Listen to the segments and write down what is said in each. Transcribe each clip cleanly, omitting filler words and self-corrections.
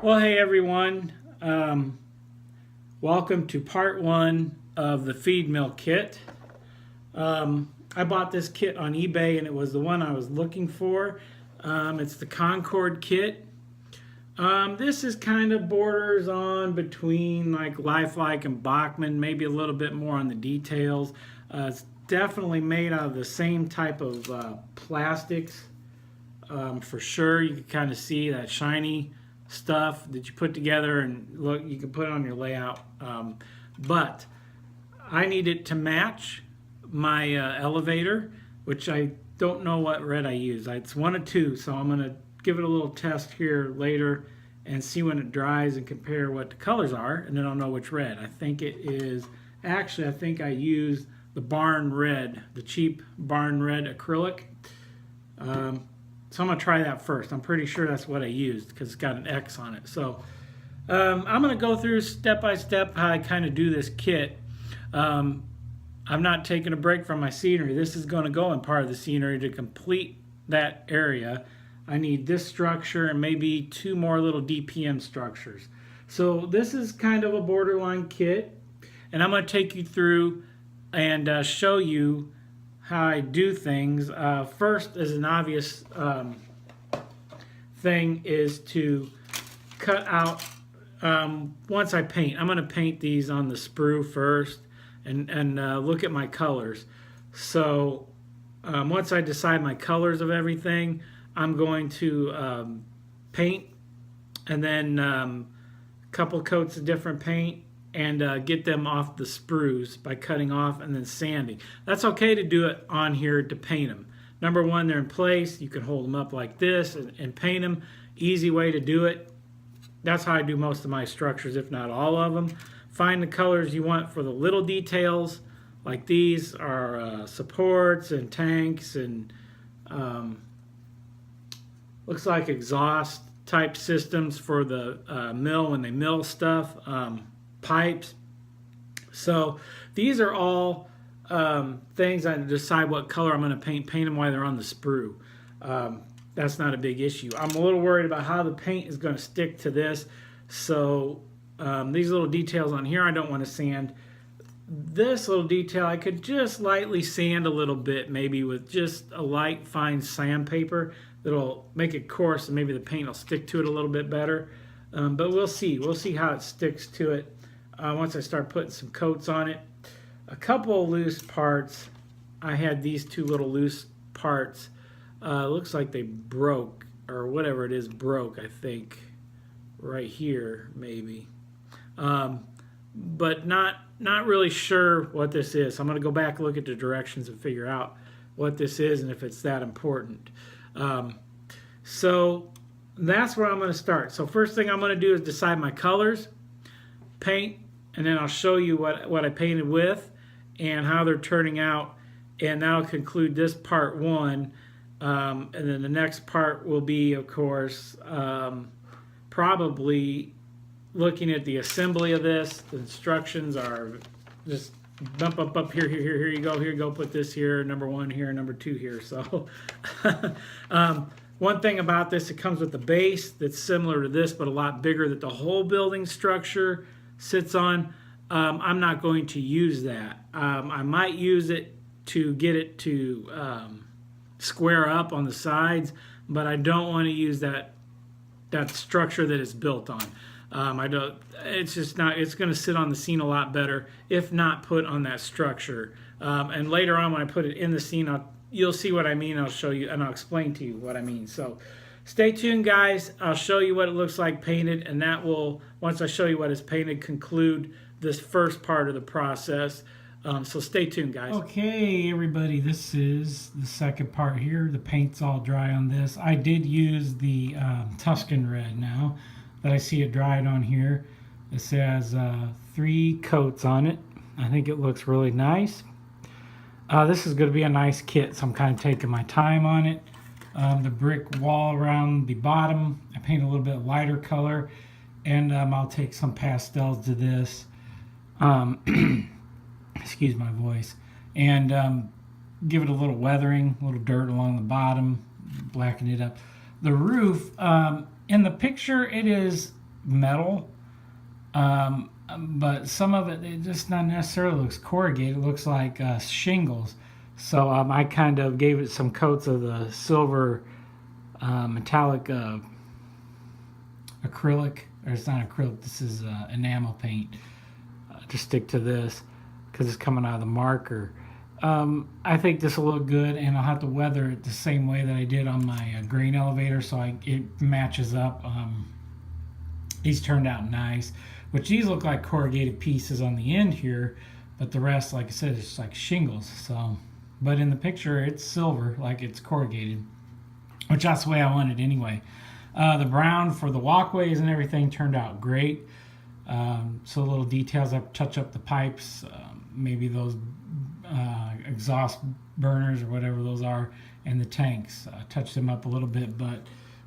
Well, hey everyone. Welcome to part one of the feed mill kit. I bought this kit on eBay and it was the one I was looking for. It's the Con Cor kit. This is kind of borders on between like Lifelike and Bachman, maybe a little bit more on the details. It's definitely made out of the same type of plastics. For sure, you can kind of see that shiny stuff that you put together, and look, you can put it on your layout. But I need it to match my elevator, which I don't know what red I use. It's one of two, so I'm going to give it a little test here later and see when it dries and compare what the colors are, and then I'll know which red. I think it is, actually I think I used the barn red, the cheap barn red acrylic. So I'm going to try that first. I'm pretty sure that's what I used because it's got an X on it. So I'm going to go through step by step how I kind of do this kit. I'm not taking a break from my scenery. This is going to go in part of the scenery to complete that area. I need this structure and maybe two more little DPM structures. So this is kind of a borderline kit, and I'm going to take you through and show you how I do things. First, as an obvious thing, is to cut out, once I paint, I'm going to paint these on the sprue first and look at my colors. So once I decide my colors of everything, I'm going to paint, and then a couple coats of different paint, and get them off the sprues by cutting off and then sanding. That's okay to do it on here to paint them. Number one, they're in place. You can hold them up like this and paint them. Easy way to do it. That's how I do most of my structures, if not all of them. Find the colors you want for the little details, like these are supports and tanks and looks like exhaust type systems for the mill when they mill stuff. Pipes. So these are all things I decide what color I'm going to paint them while they're on the sprue. That's not a big issue. I'm a little worried about how the paint is going to stick to this. So these little details on here I don't want to sand. This little detail I could just lightly sand a little bit, maybe with just a light fine sandpaper that'll make it coarse, and maybe the paint will stick to it a little bit better. But we'll see. We'll see how it sticks to it once I start putting some coats on it. A couple of loose parts. I had these two little loose parts. Looks like they broke, or whatever it is broke, I think. Right here, maybe. But not really sure what this is. So I'm going to go back and look at the directions and figure out what this is and if it's that important. So that's where I'm going to start. So first thing I'm going to do is decide my colors, paint, and then I'll show you what I painted with and how they're turning out, and that'll conclude this part one. And then the next part will be, of course, probably looking at the assembly of this. The instructions are just bump up here you go, put this here, number one here, number two here. So one thing about this, it comes with a base that's similar to this but a lot bigger that the whole building structure sits on. I'm not going to use that. I might use it to get it to square up on the sides, but I don't want to use that structure that it's built on. I don't. It's just not. It's going to sit on the scene a lot better if not put on that structure. And later on, when I put it in the scene, you'll see what I mean. I'll show you and I'll explain to you what I mean. So stay tuned, guys. I'll show you what it looks like painted, and that will, once I show you what is painted, conclude this first part of the process. So stay tuned, guys. Okay, everybody, this is the second part here. The paint's all dry on this. I did use the Tuscan red now that I see it dried on here. This has 3 coats on it. I think it looks really nice. This is going to be a nice kit, so I'm kind of taking my time on it. The brick wall around the bottom, I paint a little bit lighter color, and I'll take some pastels to this. Excuse my voice. And give it a little weathering, a little dirt along the bottom, blacken it up. The roof, in the picture, it is metal, but some of it just not necessarily looks corrugated. It looks like shingles. So I kind of gave it some coats of the silver metallic acrylic, or it's not acrylic, this is enamel paint, to stick to this because it's coming out of the marker. I think this will look good, and I'll have to weather it the same way that I did on my grain elevator, so it matches up. These turned out nice, which these look like corrugated pieces on the end here, but the rest, like I said, is like shingles. So, but in the picture, it's silver, like it's corrugated, which that's the way I want it anyway. The brown for the walkways and everything turned out great. So little details, I touch up the pipes, maybe those exhaust burners or whatever those are, and the tanks. Touch them up a little bit, but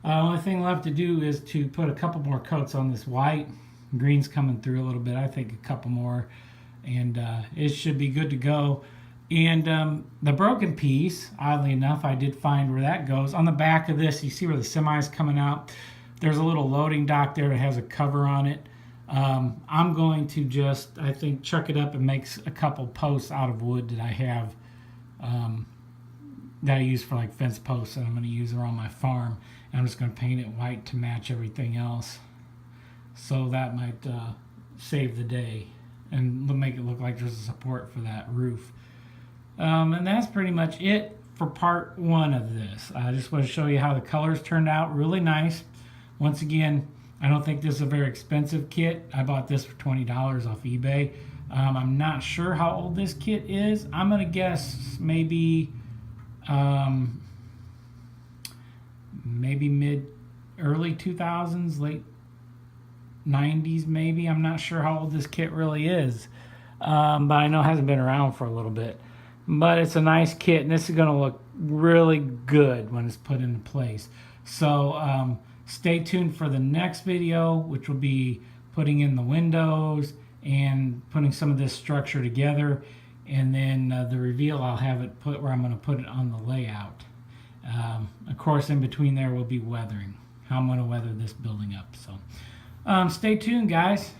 only thing left to do is to put a couple more coats on this white. Green's coming through a little bit. I think a couple more, and it should be good to go. And the broken piece, oddly enough, I did find where that goes. On the back of this, you see where the semi's coming out. There's a little loading dock there that has a cover on it. I'm going to just, I think, chuck it up and make a couple posts out of wood that I have, that I use for like fence posts, and I'm going to use around my farm. And I'm just going to paint it white to match everything else. So that might save the day and make it look like there's a support for that roof. And that's pretty much it for part one of this. I just want to show you how the colors turned out. Really nice. Once again, I don't think this is a very expensive kit. I bought this for $20 off eBay. I'm not sure how old this kit is. I'm going to guess maybe early 2000s, late 90s maybe. I'm not sure how old this kit really is. But I know it hasn't been around for a little bit. But it's a nice kit, and this is going to look really good when it's put into place. So stay tuned for the next video, which will be putting in the windows and putting some of this structure together. And then the reveal, I'll have it put where I'm going to put it on the layout. Of course, in between there will be weathering, how I'm going to weather this building up. So stay tuned, guys.